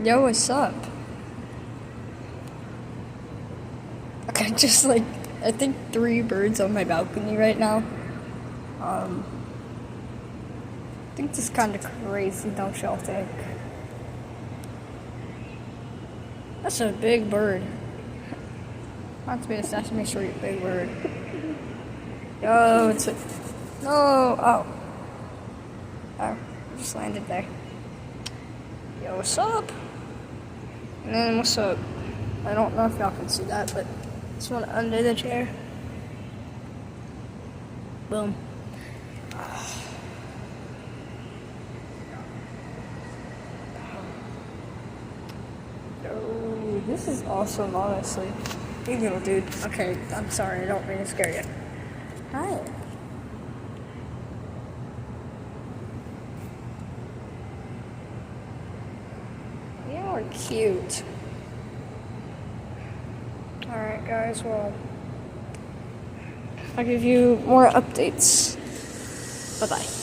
Yo, what's up? Okay, just like, I think 3 birds on my balcony right now. I think this is kind of crazy, don't y'all think? That's a big bird. Not to be a Sesame Street big bird. Yo, it's a... No! Oh. Oh, just landed there. Yo, what's up? And then what's up? I don't know if y'all can see that, but this one under the chair. Boom. Oh, this is awesome, honestly. Hey, little dude. Okay, I'm sorry. I don't mean to scare you. Hi. You're cute. Alright, guys, well, I'll give you more updates. Bye-bye.